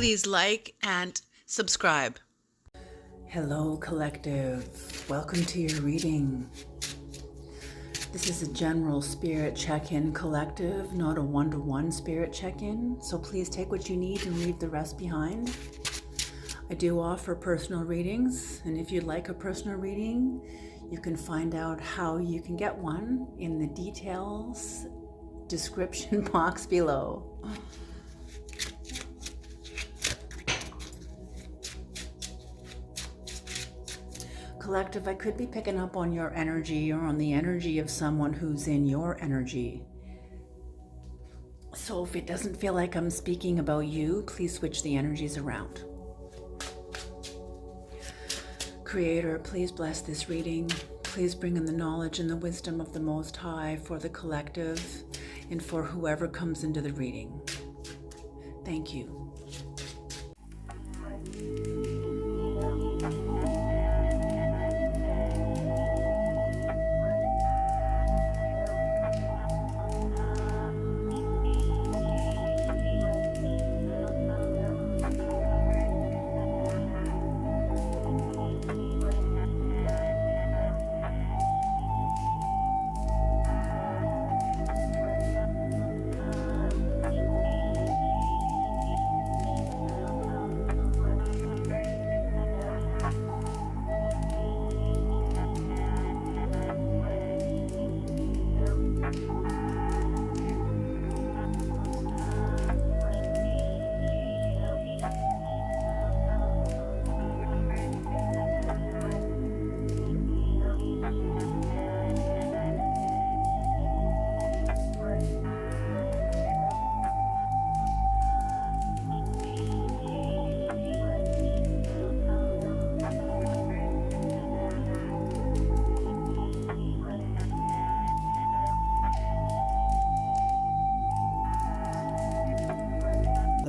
Please like and subscribe. Hello, collective. Welcome to your reading. This is a general spirit check-in collective, not a one-to-one spirit check-in. So please take what you need and leave the rest behind. I do offer personal readings, and if you'd like a personal reading, you can find out how you can get one in the details description box below. Collective, I could be picking up on your energy or on the energy of someone who's in your energy. So if it doesn't feel like I'm speaking about you, please switch the energies around. Creator, please bless this reading. Please bring in the knowledge and the wisdom of the Most High for the collective and for whoever comes into the reading. Thank you.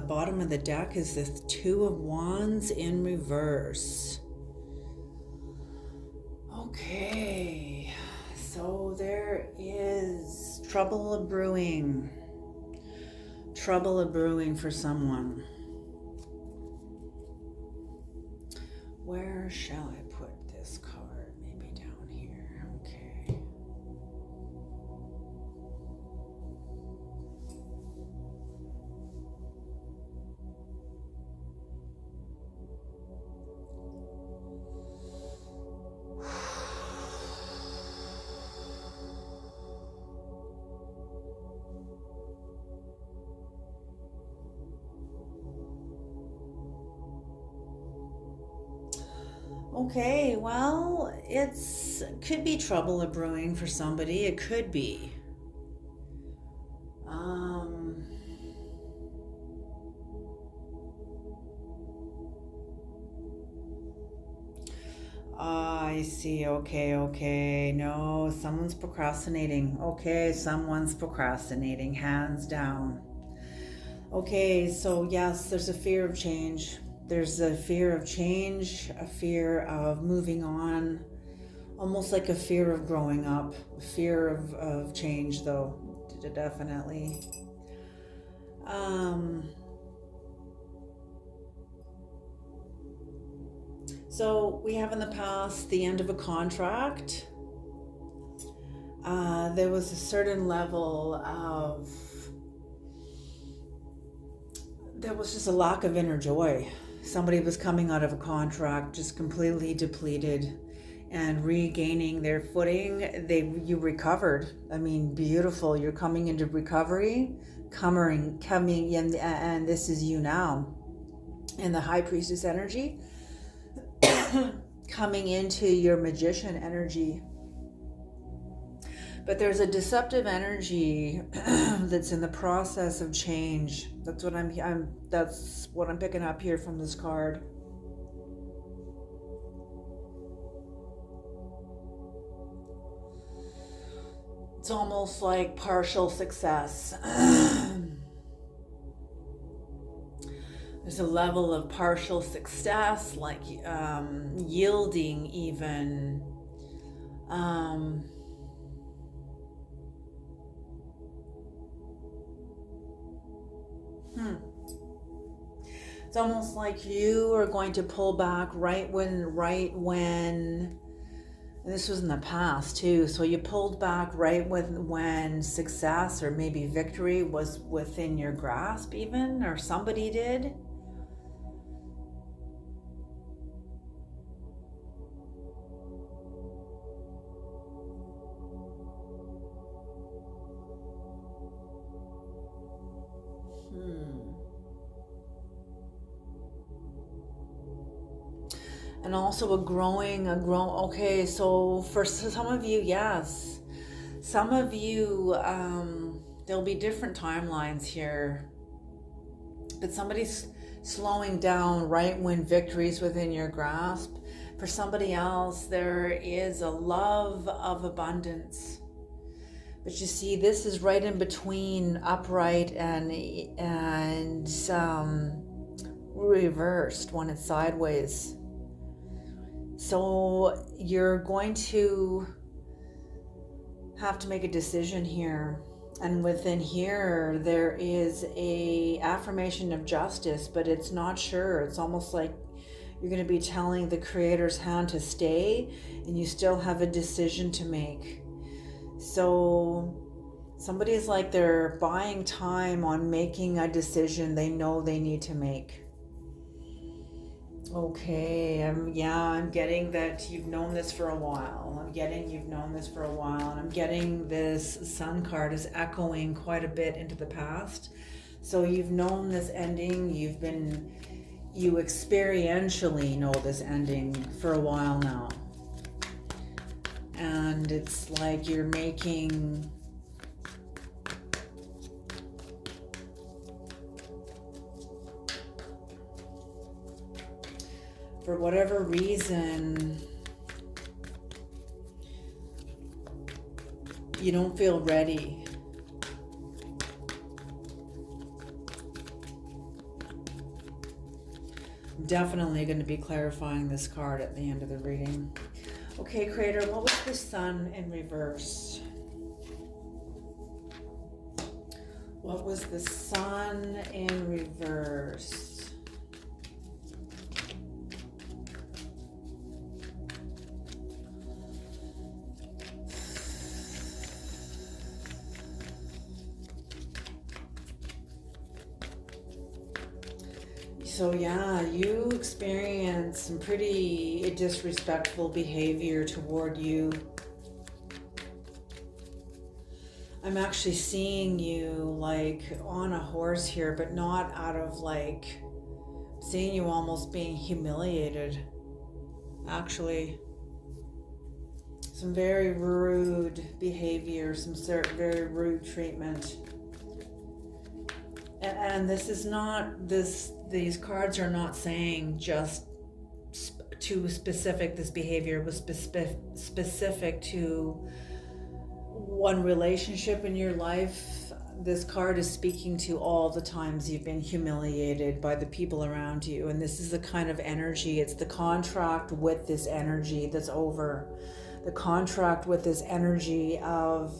Bottom of the deck is the Two of Wands in reverse. Okay, so there is trouble brewing for someone. Where shall I put this card? Maybe down here. Okay. Okay, well, could be trouble a brewing for somebody. It could be. I see. Okay. No, someone's procrastinating. Okay, someone's procrastinating, hands down. Okay, so yes, there's a fear of change. There's a fear of change, a fear of moving on, almost like a fear of growing up, a fear of change, though, definitely. So we have in the past the end of a contract. There was a certain level of, there was just a lack of inner joy. Somebody was coming out of a contract just completely depleted and regaining their footing. You recovered. I mean, beautiful. You're coming into recovery, coming in, and this is you now. And the High Priestess energy coming into your Magician energy. But there's a deceptive energy that's in the process of change. That's what I'm picking up here from this card. It's almost like partial success. There's a level of partial success, like yielding even. It's almost like you are going to pull back right when, and this was in the past too, so you pulled back right when success or maybe victory was within your grasp even, or somebody did. And also okay, so for some of you, yes. Some of you, there'll be different timelines here. But somebody's slowing down right when victory's within your grasp. For somebody else, there is a love of abundance. But you see, this is right in between upright and reversed when it's sideways. So you're going to have to make a decision here. And within here, there is a affirmation of justice, but it's not sure. It's almost like you're going to be telling the Creator's hand to stay, and you still have a decision to make. So somebody's like they're buying time on making a decision they know they need to make. Okay, I'm getting that you've known this for a while. I'm getting and I'm getting this Sun card is echoing quite a bit into the past. So you've known this ending, you experientially know this ending for a while now. And it's like you're making for whatever reason, you don't feel ready. I'm definitely going to be clarifying this card at the end of the reading. Okay, Creator, what was the Sun in reverse? What was the Sun in reverse? So yeah, you experience some pretty disrespectful behavior toward you. I'm actually seeing you like on a horse here, but not out of like, seeing you almost being humiliated. Actually, some very rude behavior, some very rude treatment. And this is not these cards are not saying just too specific. This behavior was specific to one relationship in your life. This card is speaking to all the times you've been humiliated by the people around you. And this is the kind of energy, it's the contract with this energy that's over. The contract with this energy of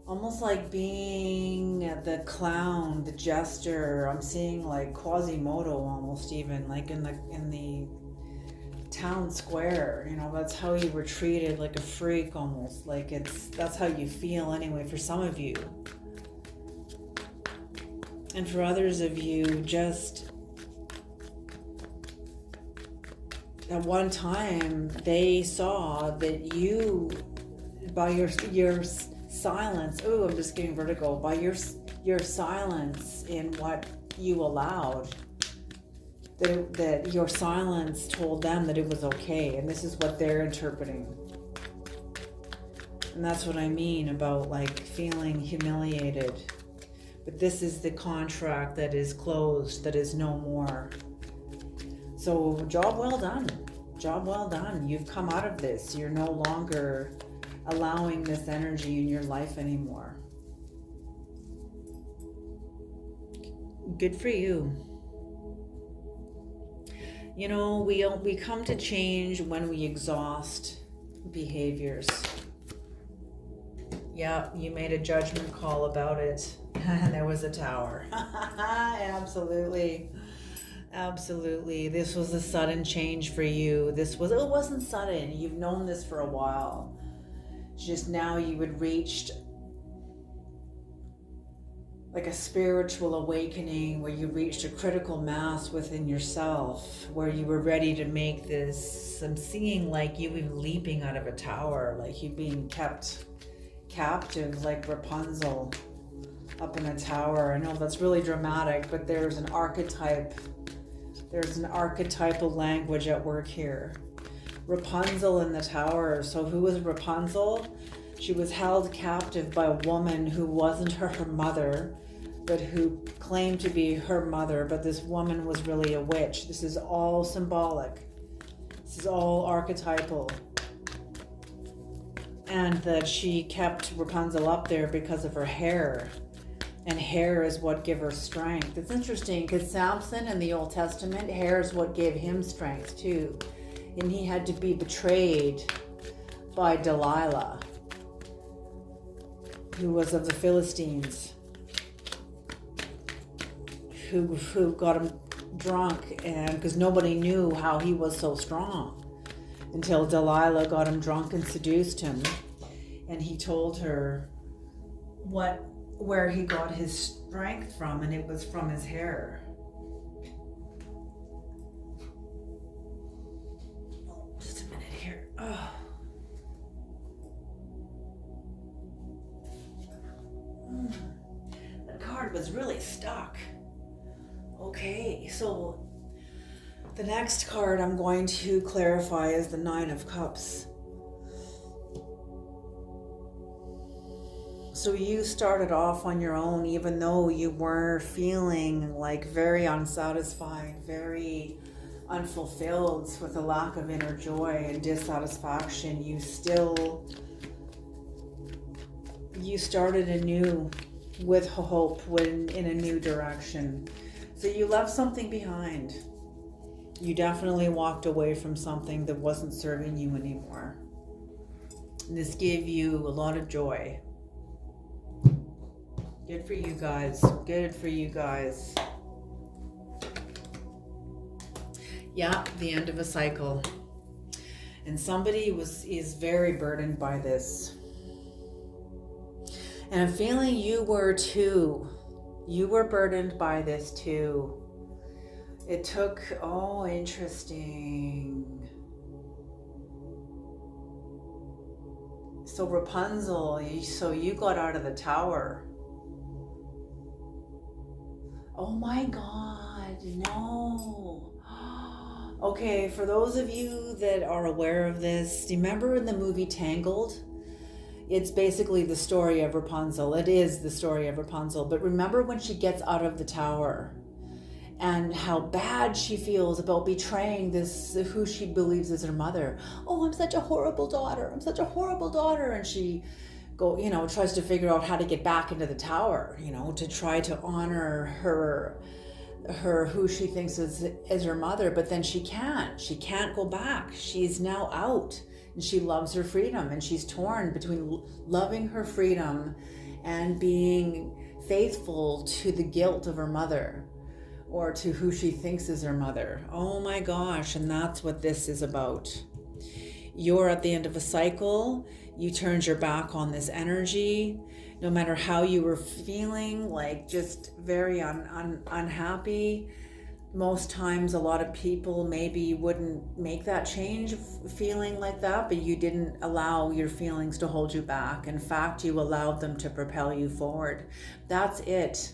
almost like being the clown, the jester. I'm seeing like Quasimodo almost, even like in the town square. You know, that's how you were treated, like a freak almost. Like that's how you feel anyway for some of you. And for others of you, just at one time they saw that you, by your silence, I'm just getting vertigo, by your silence in what you allowed, that your silence told them that it was okay, and this is what they're interpreting. And that's what I mean about like feeling humiliated. But this is the contract that is closed, that is no more. So job well done. You've come out of this. You're no longer allowing this energy in your life anymore. Good for you. You know, we come to change when we exhaust behaviors. Yeah, you made a judgment call about it. And there was a tower. Absolutely. Absolutely. This was a sudden change for you. It wasn't sudden. You've known this for a while. Just now you had reached like a spiritual awakening where you reached a critical mass within yourself, where you were ready to make this. I'm seeing like you even leaping out of a tower, like you being kept captive like Rapunzel up in a tower. I know that's really dramatic, but there's an archetypal language at work here. Rapunzel in the tower. So who was Rapunzel? She was held captive by a woman who wasn't her mother, but who claimed to be her mother, but this woman was really a witch. This is all symbolic. This is all archetypal. And that she kept Rapunzel up there because of her hair. And hair is what gave her strength. It's interesting because Samson in the Old Testament, hair is what gave him strength too. And he had to be betrayed by Delilah, who was of the Philistines, who got him drunk, and because nobody knew how he was so strong until Delilah got him drunk and seduced him, and he told her where he got his strength from, and it was from his hair. Just a minute here. Oh. That card was really stuck. Okay, so the next card I'm going to clarify is the Nine of Cups. So you started off on your own, even though you were feeling like very unsatisfied, very unfulfilled, with a lack of inner joy and dissatisfaction. You started anew with hope in a new direction. So you left something behind. You definitely walked away from something that wasn't serving you anymore. And this gave you a lot of joy. Good for you guys. Good for you guys. Yeah, the end of a cycle. And somebody is very burdened by this. And I'm feeling you were too. You were burdened by this too. It took, interesting. So Rapunzel, so you got out of the tower. Oh my God, no. Okay, for those of you that are aware of this, do you remember in the movie Tangled? It's basically the story of Rapunzel. It is the story of Rapunzel. But remember when she gets out of the tower and how bad she feels about betraying who she believes is her mother. Oh, I'm such a horrible daughter. I'm such a horrible daughter. And she tries to figure out how to get back into the tower, to try to honor her who she thinks is her mother. But then she can't go back. She's now out. And she loves her freedom, and she's torn between loving her freedom and being faithful to the guilt of her mother or to who she thinks is her mother. Oh my gosh, and that's what this is about. You're at the end of a cycle. You turned your back on this energy. No matter how you were feeling, like just very unhappy. Most times a lot of people maybe wouldn't make that change feeling like that, but you didn't allow your feelings to hold you back. In fact, you allowed them to propel you forward. That's it.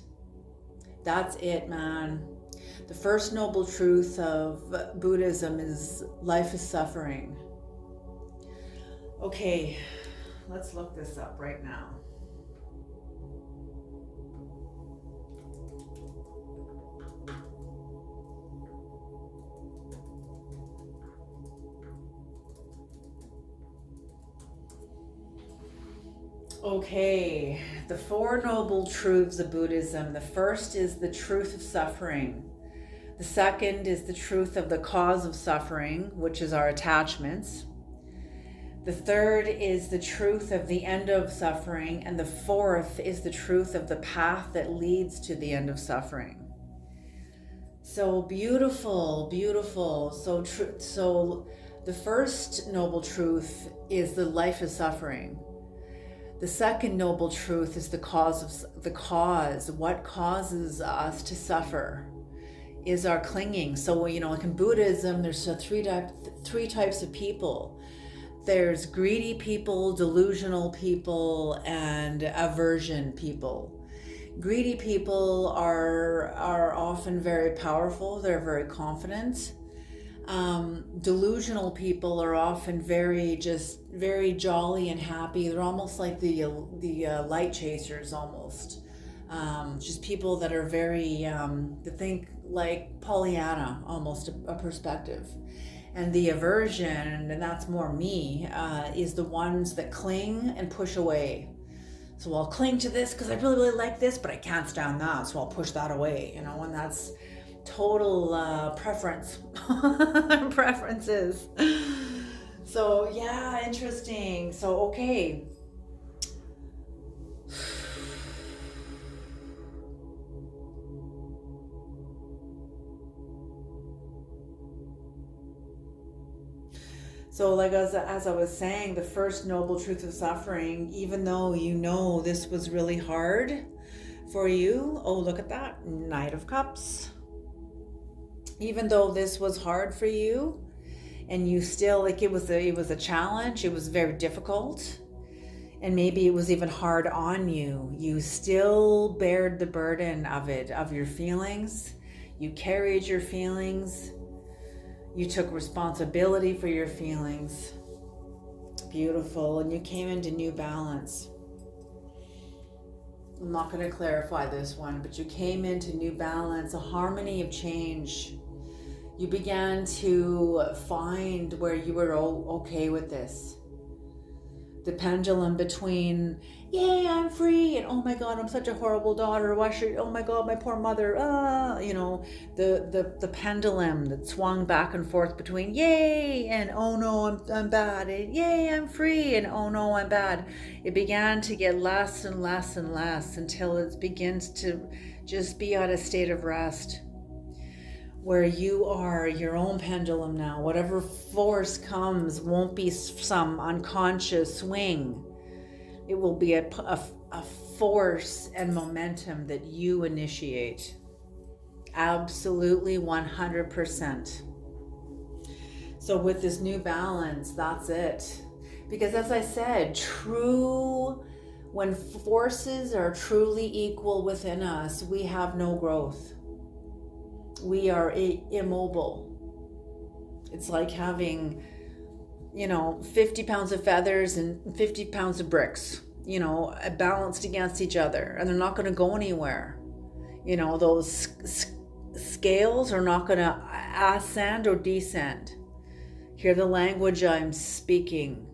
That's it, man. The first noble truth of Buddhism is life is suffering. Okay, let's look this up right now. Okay, the Four Noble Truths of Buddhism. The first is the truth of suffering. The second is the truth of the cause of suffering, which is our attachments. The third is the truth of the end of suffering. And the fourth is the truth of the path that leads to the end of suffering. So beautiful, beautiful. So the first noble truth is the life is suffering. The second noble truth is the cause. What causes us to suffer is our clinging. So, like in Buddhism, there's three types of people. There's greedy people, delusional people, and aversion people. Greedy people are often very powerful. They're very confident. Delusional people are often very jolly and happy. They're almost like the light chasers, almost. Just people that are very they think like Pollyanna, almost a perspective. And the aversion, and that's more me, is the ones that cling and push away. So I'll cling to this because I really, really like this, but I can't stand that, so I'll push that away, and that's total preference. Preferences. So yeah, interesting. So okay. So like as I was saying, the first noble truth of suffering, even though this was really hard for you, oh look at that, Knight of Cups. Even though this was hard for you, and you still, like, it was a challenge, it was very difficult, and maybe it was even hard on you, you still bared the burden of your feelings. You carried your feelings. You took responsibility for your feelings. Beautiful. And you came into new balance. I'm not going to clarify this one, but you came into new balance, a harmony of change. You began to find where you were okay with this. The pendulum between, yay, I'm free, and oh my God, I'm such a horrible daughter. Oh my God, my poor mother. The pendulum that swung back and forth between yay and oh no, I'm bad, and yay, I'm free, and oh no, I'm bad. It began to get less and less and less until it begins to just be at a state of rest, where you are your own pendulum now. Whatever force comes won't be some unconscious swing. It will be a force and momentum that you initiate. Absolutely 100%. So with this new balance, that's it. Because as I said, when forces are truly equal within us, we have no growth. We are immobile. It's like having, 50 pounds of feathers and 50 pounds of bricks, balanced against each other, and they're not going to go anywhere. Those scales are not going to ascend or descend. Hear the language I'm speaking.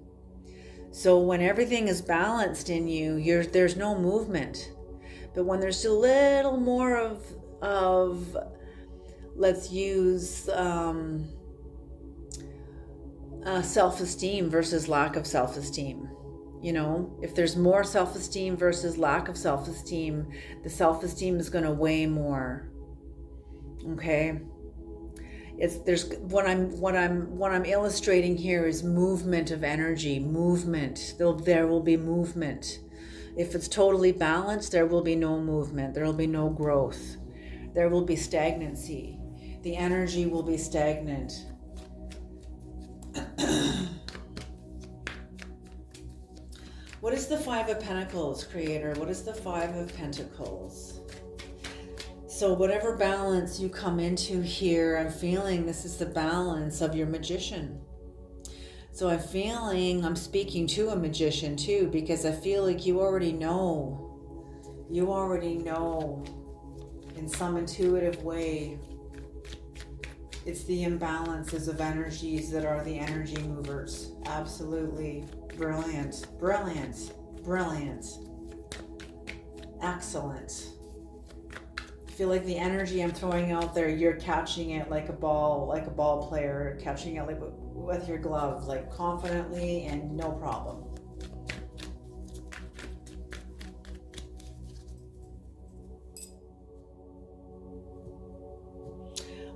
So when everything is balanced in you, there's no movement. But when there's a little more of let's use self-esteem versus lack of self-esteem. If there's more self-esteem versus lack of self-esteem, the self-esteem is going to weigh more. Okay? What I'm illustrating here is movement of energy, movement. There will be movement. If it's totally balanced, there will be no movement. There will be no growth. There will be stagnancy. The energy will be stagnant. What is the Five of Pentacles, Creator? What is the Five of Pentacles? So whatever balance you come into here, I'm feeling this is the balance of your Magician. So I'm speaking to a magician too, because I feel like you already know in some intuitive way. It's the imbalances of energies that are the energy movers. Absolutely brilliant, brilliant, brilliant. Excellent. I feel like the energy I'm throwing out there, you're catching it like a ball player, catching it with your glove, like confidently and no problem.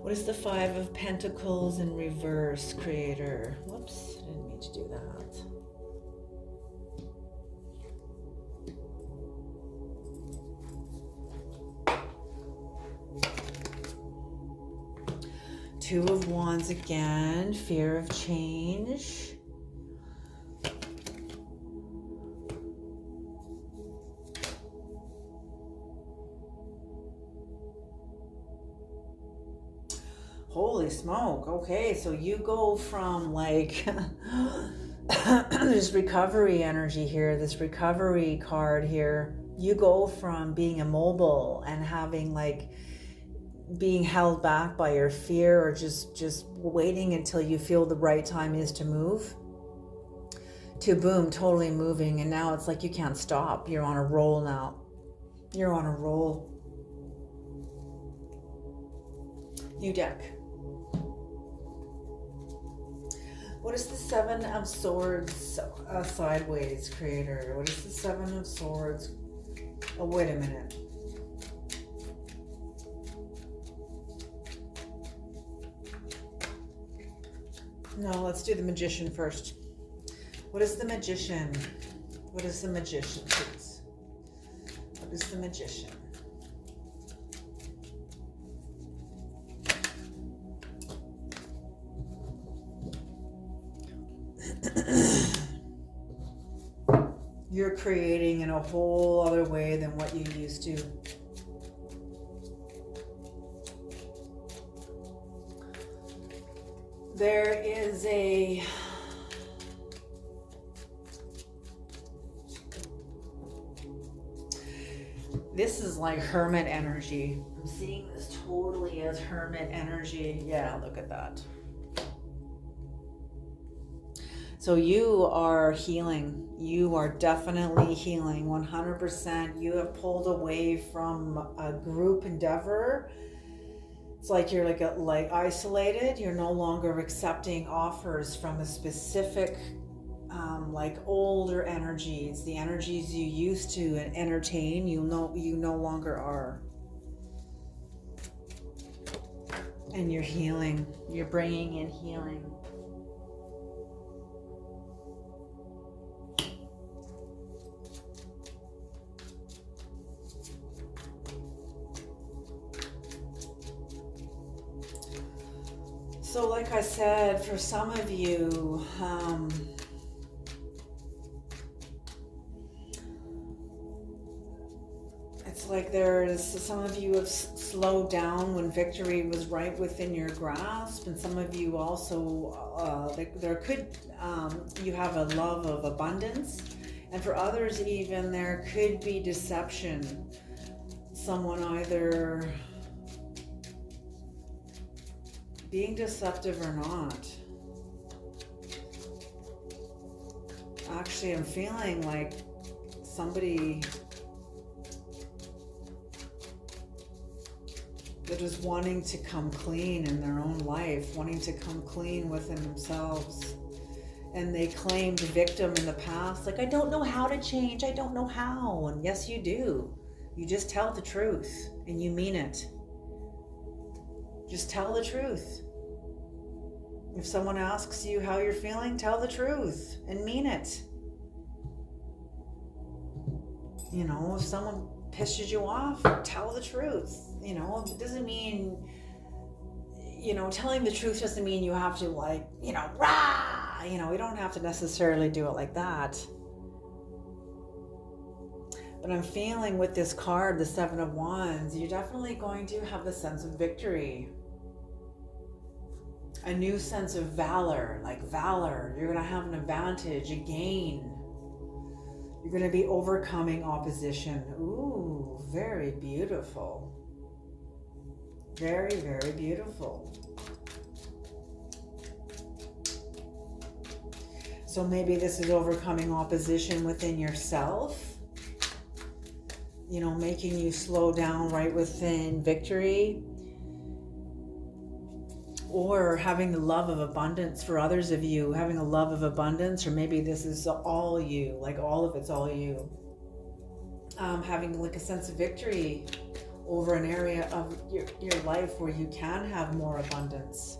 What is the Five of Pentacles in reverse, Creator? Whoops, I didn't mean to do that. Two of Wands again, fear of change. Holy smoke. Okay, so you go from like this recovery energy here, this recovery card here. You go from being immobile and having like being held back by your fear, or just waiting until you feel the right time is to move, to boom, totally moving. And now it's like you can't stop. You're on a roll now. You're on a roll. New deck. What is the Seven of Swords sideways, Creator? What is the Seven of Swords? Oh, wait a minute. No, let's do the Magician first. What is the Magician? What is the Magician, please? What is the Magician? You're creating in a whole other way than what you used to. There is a this is like hermit energy. I'm seeing this totally as hermit energy. Yeah, look at that. So you are healing. You are definitely healing 100%. You have pulled away from a group endeavor. It's like you're like isolated. You're no longer accepting offers from a specific like older energies. The energies you used to entertain, you no longer are. And you're healing. You're bringing in healing. So like I said, for some of you, it's like some of you have slowed down when victory was right within your grasp, and some of you also, you have a love of abundance, and for others even there could be deception. Someone either being deceptive or not. Actually, I'm feeling like somebody that is wanting to come clean in their own life, wanting to come clean within themselves. And they claimed victim in the past, like, I don't know how to change, I don't know how. And yes, you do. You just tell the truth and you mean it. Just tell the truth. If someone asks you how you're feeling, tell the truth and mean it. You know, if someone pisses you off, tell the truth. You know, it doesn't mean, you know, telling the truth doesn't mean you have to like, you know, rah! You know, we don't have to necessarily do it like that. But I'm feeling with this card, the Seven of Wands, you're definitely going to have the sense of victory. A new sense of valor, like valor. You're going to have an advantage, a gain. You're going to be overcoming opposition. Ooh, very beautiful. Very, very beautiful. So maybe this is overcoming opposition within yourself. You know, making you slow down right within victory. or having the love of abundance for others of you, having a love of abundance, or maybe this is all you, like all of it's all you. Having like a sense of victory over an area of your life where you can have more abundance.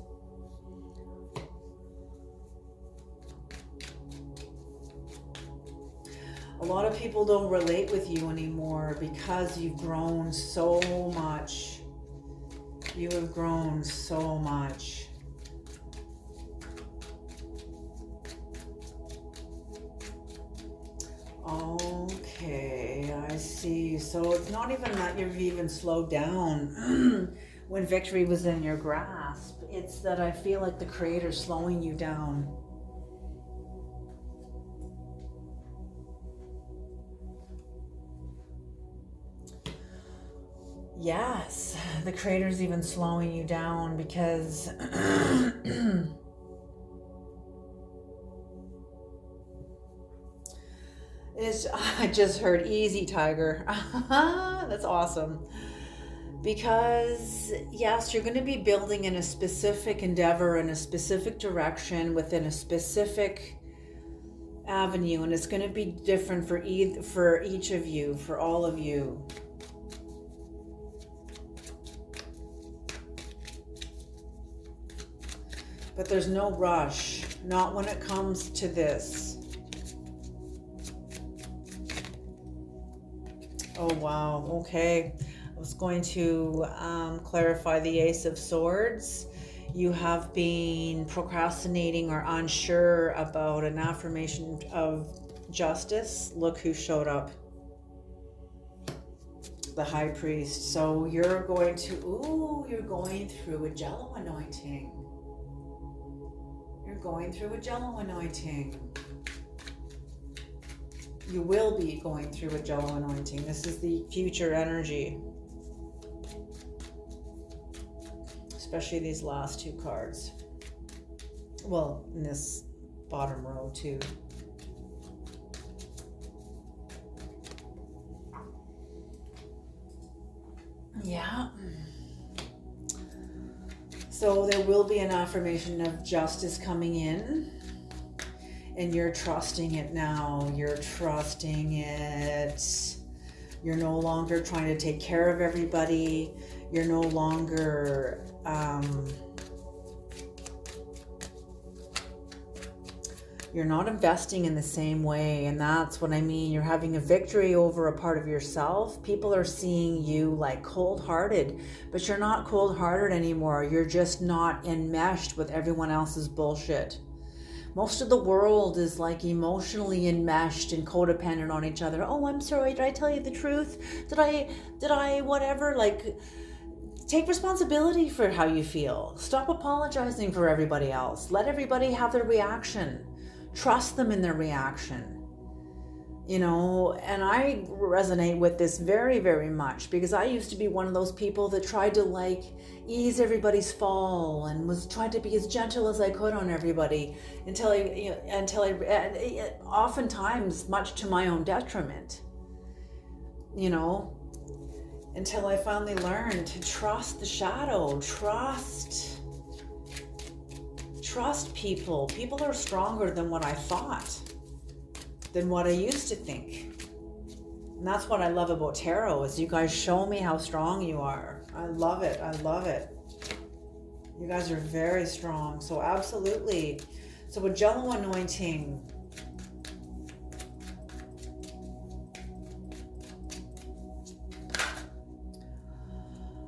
A lot of people don't relate with you anymore because you've grown so much. You have grown so much. Okay, I see. So it's not even that you've even slowed down when victory was in your grasp. It's that I feel like the Creator's slowing you down. Yes, the Creator's even slowing you down because I just heard easy, Tiger. That's awesome. Because yes, you're going to be building in a specific endeavor, in a specific direction, within a specific avenue, and it's going to be different for each of you, for all of you. But there's no rush, not when it comes to this. Oh, wow. Okay. I was going to clarify the Ace of Swords. You have been procrastinating or unsure about an affirmation of justice. Look who showed up. The High Priest. So you're going through a Jello anointing. You're going through a Jello anointing. You will be going through a Jello anointing. This is the future energy. Especially these last two cards. Well, in this bottom row too. Yeah. So there will be an affirmation of justice coming in. And you're trusting it now. You're trusting it. You're no longer trying to take care of everybody. You're no longer you're not investing in the same way, and that's what I mean. You're having a victory over a part of yourself. People are seeing you like cold-hearted, but you're not cold-hearted anymore. You're just not enmeshed with everyone else's bullshit. Most of the world is like emotionally enmeshed and codependent on each other. Oh, I'm sorry, did I tell you the truth? Did I whatever? Like, take responsibility for how you feel. Stop apologizing for everybody else. Let everybody have their reaction. Trust them in their reaction. You know, and I resonate with this very, very much because I used to be one of those people that tried to like ease everybody's fall and was trying to be as gentle as I could on everybody until I oftentimes much to my own detriment, you know, until I finally learned to trust the shadow, trust people. People are stronger than what I thought, than what I used to think. And that's what I love about tarot, is you guys show me how strong you are. I love it. I love it. You guys are very strong. So absolutely. So a Jello anointing.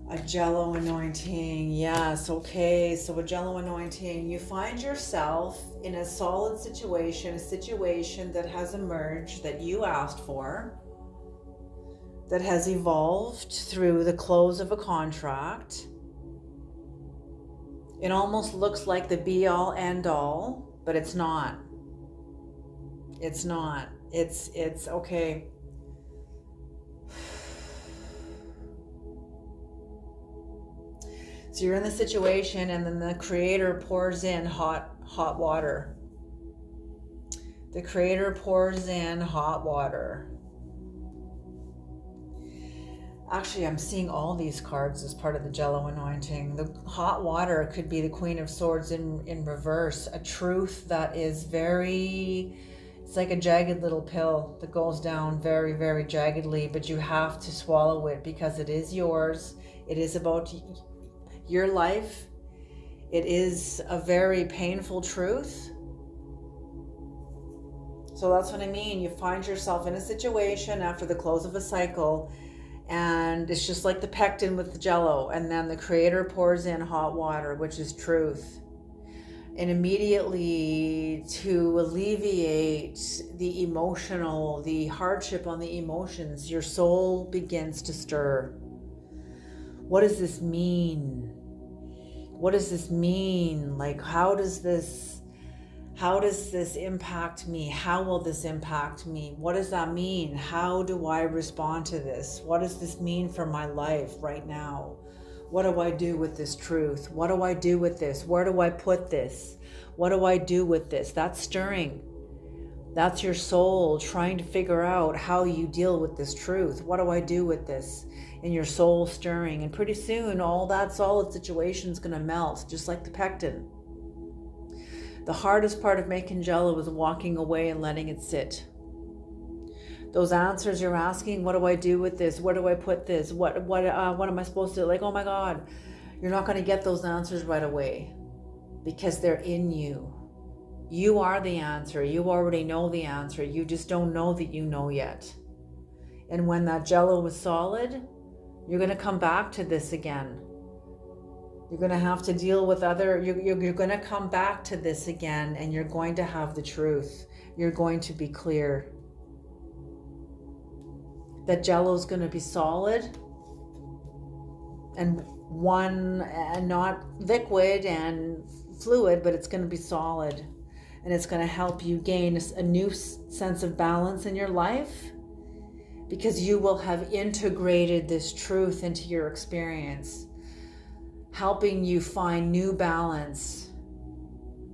A Jello anointing. Yes. Okay. So a Jello anointing. You find yourself in a solid situation, a situation that has emerged that you asked for, that has evolved through the close of a contract. It almost looks like the be all end all, but it's not. It's not. It's okay. So you're in the situation, and then the Creator pours in hot water. The Creator pours in hot water. Actually, I'm seeing all these cards as part of the Jello anointing. The hot water could be the Queen of Swords in reverse, a truth that is very, it's like a jagged little pill that goes down very, very jaggedly, but you have to swallow it because it is yours. It is about your life. It is a very painful truth. So that's what I mean. You find yourself in a situation after the close of a cycle, and it's just like the pectin with the Jello, and then the Creator pours in hot water, which is truth. And immediately, to alleviate the hardship on the emotions, your soul begins to stir. What does this mean? What does this mean? Like, how does this impact me? How will this impact me? What does that mean? How do I respond to this? What does this mean for my life right now? What do I do with this truth? What do I do with this? Where do I put this? What do I do with this? That's stirring. That's your soul trying to figure out how you deal with this truth. What do I do with this? And your soul stirring. And pretty soon, all that solid situation is going to melt, just like the pectin. The hardest part of making Jello is walking away and letting it sit. Those answers you're asking, what do I do with this? Where do I put this? What am I supposed to do? Like, oh my God, you're not going to get those answers right away because they're in you. You are the answer. You already know the answer. You just don't know that you know yet. And when that Jello is solid, you're going to come back to this again. You're going to have to deal with you're going to come back to this again, and you're going to have the truth. You're going to be clear. That Jello is going to be solid and not liquid and fluid, but it's going to be solid. And it's going to help you gain a new sense of balance in your life because you will have integrated this truth into your experience, helping you find new balance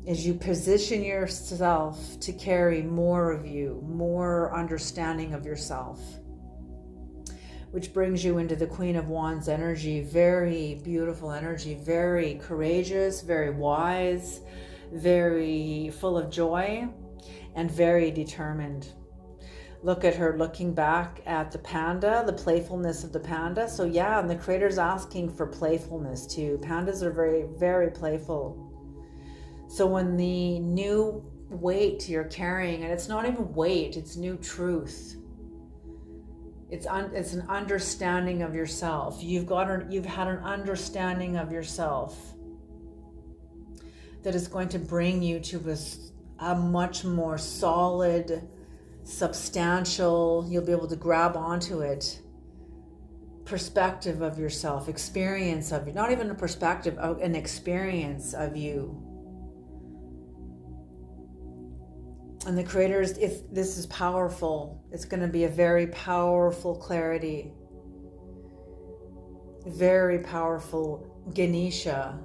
as you position yourself to carry more of you, more understanding of yourself. Which brings you into the Queen of Wands energy, very beautiful energy, very courageous, very wise, very full of joy, and very determined. Look at her looking back at the panda, the playfulness of the panda. So yeah, and the Creator's asking for playfulness too. Pandas are very, very playful. So when the new weight you're carrying, and it's not even weight, it's new truth. It's an understanding of yourself. You've had an understanding of yourself that is going to bring you to a much more solid, substantial, you'll be able to grab onto it, perspective of yourself, experience of you, not even a perspective, an experience of you. And the Creator's, if this is powerful, it's going to be a very powerful clarity, very powerful Ganesha,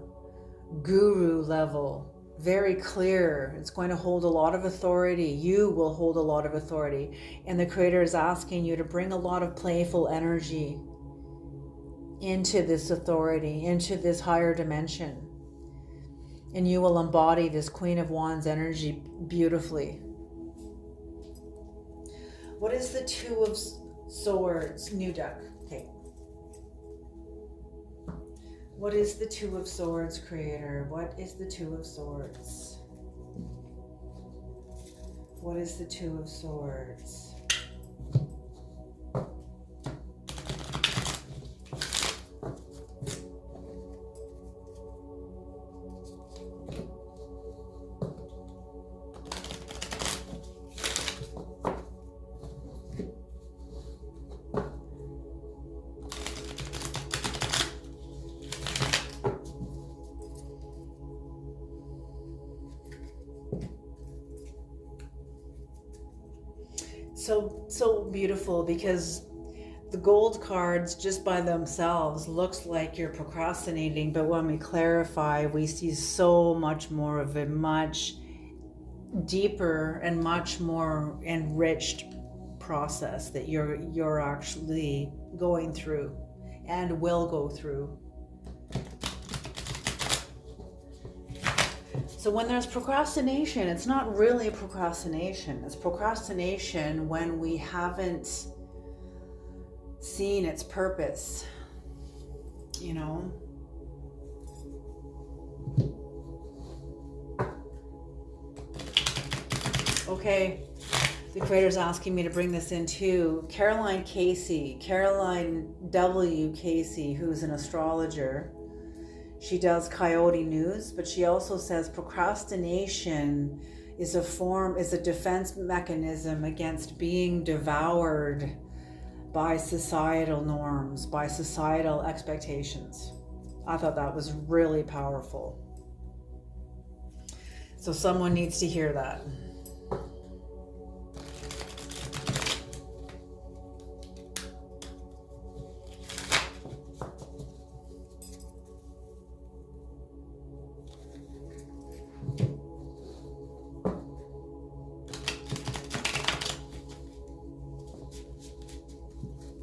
guru level, very clear. It's going to hold a lot of authority. You will hold a lot of authority. And the Creator is asking you to bring a lot of playful energy into this authority, into this higher dimension. And you will embody this Queen of Wands energy beautifully. What is the Two of Swords? New deck. Okay. What is the Two of Swords, Creator? What is the Two of Swords? What is the Two of Swords? So beautiful, because the gold cards just by themselves looks like you're procrastinating, but when we clarify, we see so much more of a much deeper and much more enriched process that you're actually going through and will go through. So when there's procrastination, it's not really procrastination. It's procrastination when we haven't seen its purpose, you know? Okay, the creator's asking me to bring this in too. Caroline W. Casey, who's an astrologer. She does Coyote News, but she also says procrastination is a defense mechanism against being devoured by societal norms, by societal expectations. I thought that was really powerful. So someone needs to hear that.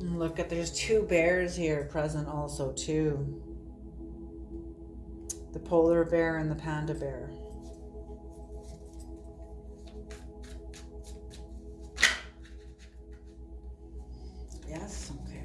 Look at, there's two bears here present also too. The polar bear and the panda bear. Yes, okay.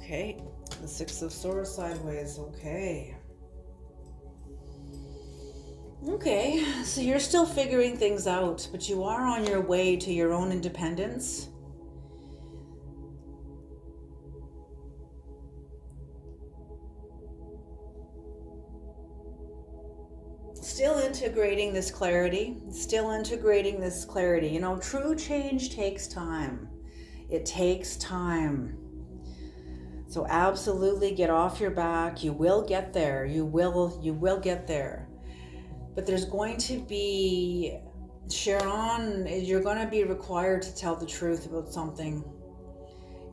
Okay, the Six of Swords sideways, okay. Okay, so you're still figuring things out, but you are on your way to your own independence. Still integrating this clarity, You know, true change takes time. It takes time. So absolutely get off your back. You will get there. You will get there. But there's going to be, Sharon, you're going to be required to tell the truth about something.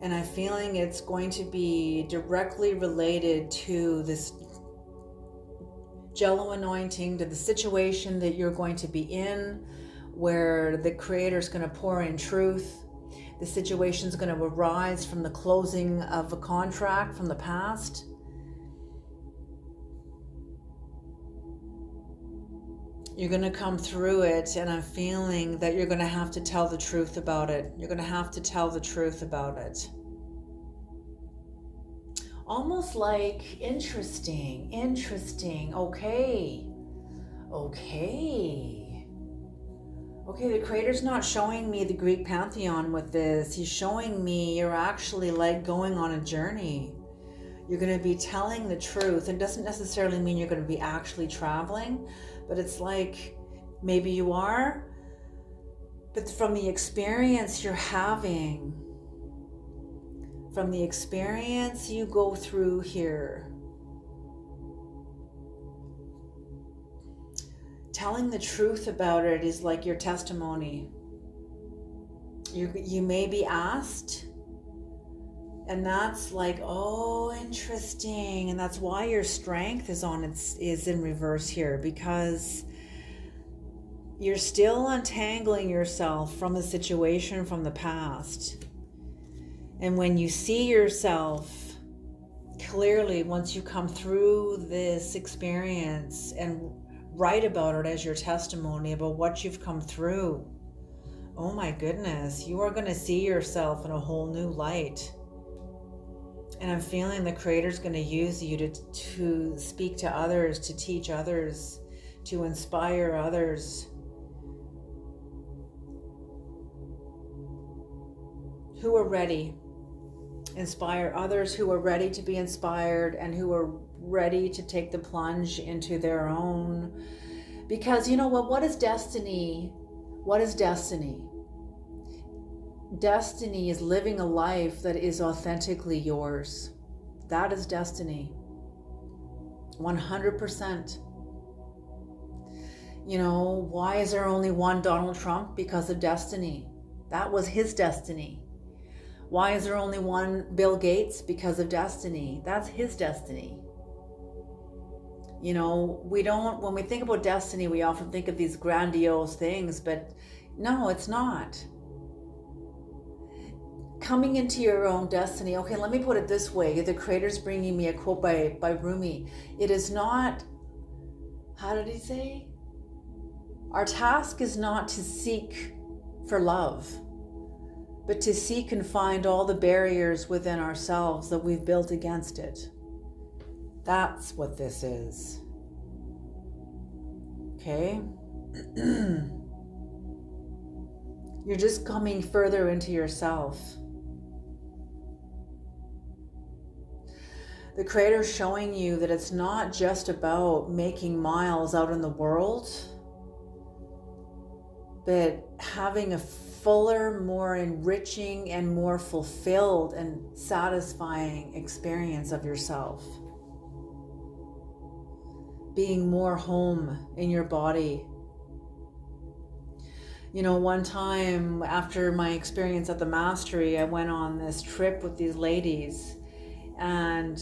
And I'm feeling it's going to be directly related to this Jello anointing, to the situation that you're going to be in, where the Creator's going to pour in truth. The situation's going to arise from the closing of a contract from the past. You're going to come through it, and I'm feeling that you're going to have to tell the truth about it. You're going to have to tell the truth about it. Almost like interesting. Okay, the Creator's not showing me the Greek pantheon with this. He's showing me you're actually like going on a journey. You're going to be telling the truth. It doesn't necessarily mean you're going to be actually traveling, but it's like maybe you are. But from the experience you're having, from the experience you go through here, telling the truth about it is like your testimony. You may be asked, and that's like, oh, interesting. And that's why your strength is in reverse here, because you're still untangling yourself from the situation from the past. And when you see yourself clearly, once you come through this experience and write about it as your testimony about what you've come through, oh my goodness, you are going to see yourself in a whole new light. And I'm feeling the Creator's going to use you to speak to others, to teach others, to inspire others who are ready. Inspire others who are ready to be inspired and who are ready to take the plunge into their own. Because you know what is destiny? What is destiny? Destiny is living a life that is authentically yours. That is destiny. 100%. You know, why is there only one Donald Trump? Because of destiny. That was his destiny. Why is there only one Bill Gates? Because of destiny. That's his destiny. You know, when we think about destiny, we often think of these grandiose things, but no, it's not. Coming into your own destiny. Okay, let me put it this way. The Creator's bringing me a quote by Rumi. It is not, how did he say? Our task is not to seek for love, but to seek and find all the barriers within ourselves that we've built against it. That's what this is. Okay? You're just coming further into yourself. The Creator's showing you that it's not just about making miles out in the world, but having a fuller, more enriching, and more fulfilled and satisfying experience of yourself. Being more home in your body. You know, one time after my experience at the Mastery, I went on this trip with these ladies, and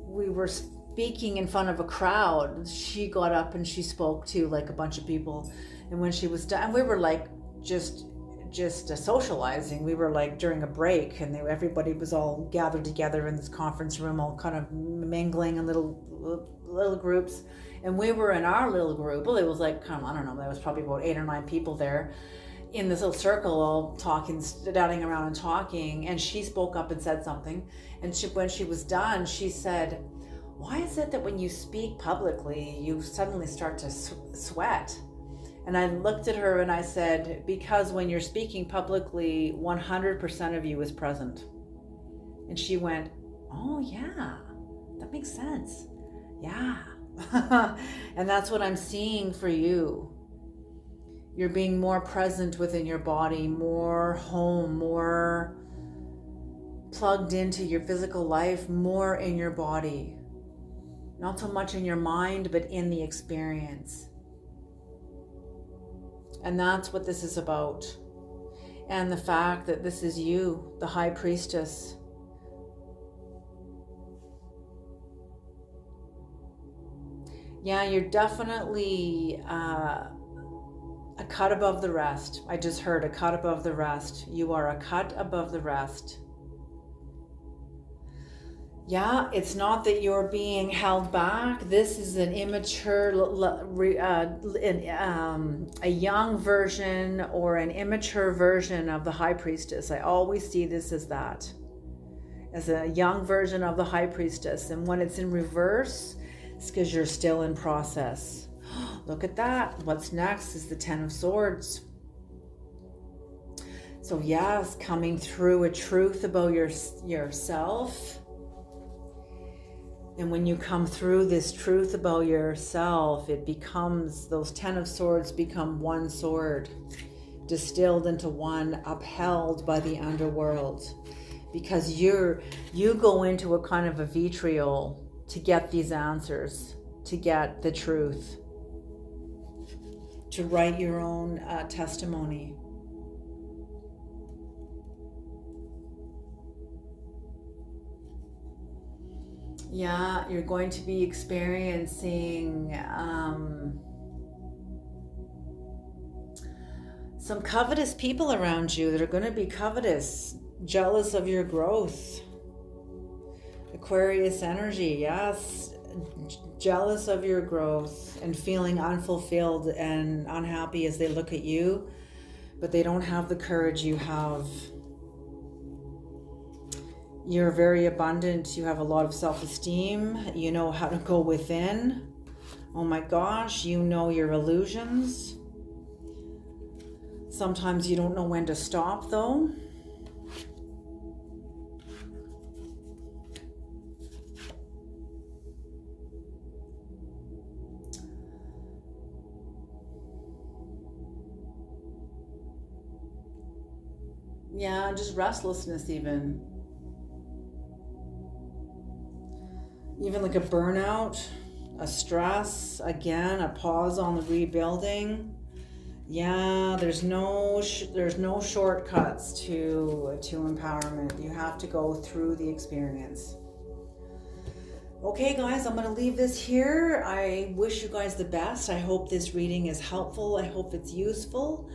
we were speaking in front of a crowd. She got up and she spoke to like a bunch of people, and when she was done, we were like just socializing. We were like during a break, and everybody was all gathered together in this conference room, all kind of mingling in little groups, and we were in our little group. Well, it was like kind of, I don't know, there was probably about 8 or 9 people there in this little circle, all talking, standing around and talking. And she spoke up and said something, and when she was done, she said, "Why is it that when you speak publicly, you suddenly start to sweat?" And I looked at her and I said, "Because when you're speaking publicly, 100% of you is present." And she went, "Oh yeah, that makes sense. Yeah." And that's what I'm seeing for you. You're being more present within your body, more home, more plugged into your physical life, more in your body. Not so much in your mind, but in the experience. And that's what this is about. And the fact that this is you, the High Priestess. Yeah, you're definitely a cut above the rest. I just heard a cut above the rest. You are a cut above the rest. Yeah, it's not that you're being held back. This is an immature, a young version or an immature version of the High Priestess. I always see this as that, as a young version of the High Priestess. And when it's in reverse, it's because you're still in process. Look at that. What's next is the 10 of Swords. So yes, coming through a truth about yourself. And when you come through this truth about yourself, it becomes, those 10 of Swords become one sword, distilled into one, upheld by the underworld. Because you go into a kind of a vitriol to get these answers, to get the truth, to write your own testimony. Yeah, you're going to be experiencing some covetous people around you that are going to be covetous, jealous of your growth. Aquarius energy, yes, jealous of your growth and feeling unfulfilled and unhappy as they look at you, but they don't have the courage you have. You're very abundant. You have a lot of self-esteem. You know how to go within. Oh my gosh, you know your illusions. Sometimes you don't know when to stop though. Yeah, just restlessness even. Even like a burnout, a stress, again, a pause on the rebuilding. Yeah, there's no shortcuts to empowerment. You have to go through the experience. Okay, guys, I'm going to leave this here. I wish you guys the best. I hope this reading is helpful. I hope it's useful.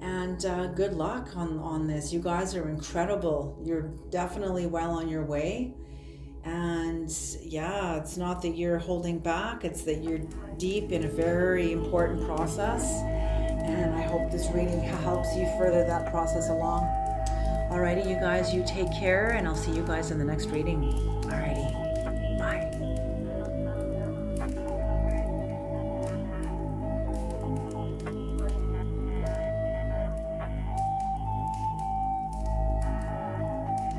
And good luck on this. You guys are incredible. You're definitely well on your way. And yeah, it's not that you're holding back, it's that you're deep in a very important process. And I hope this reading helps you further that process along. Alrighty, you guys, you take care, and I'll see you guys in the next reading. Alrighty.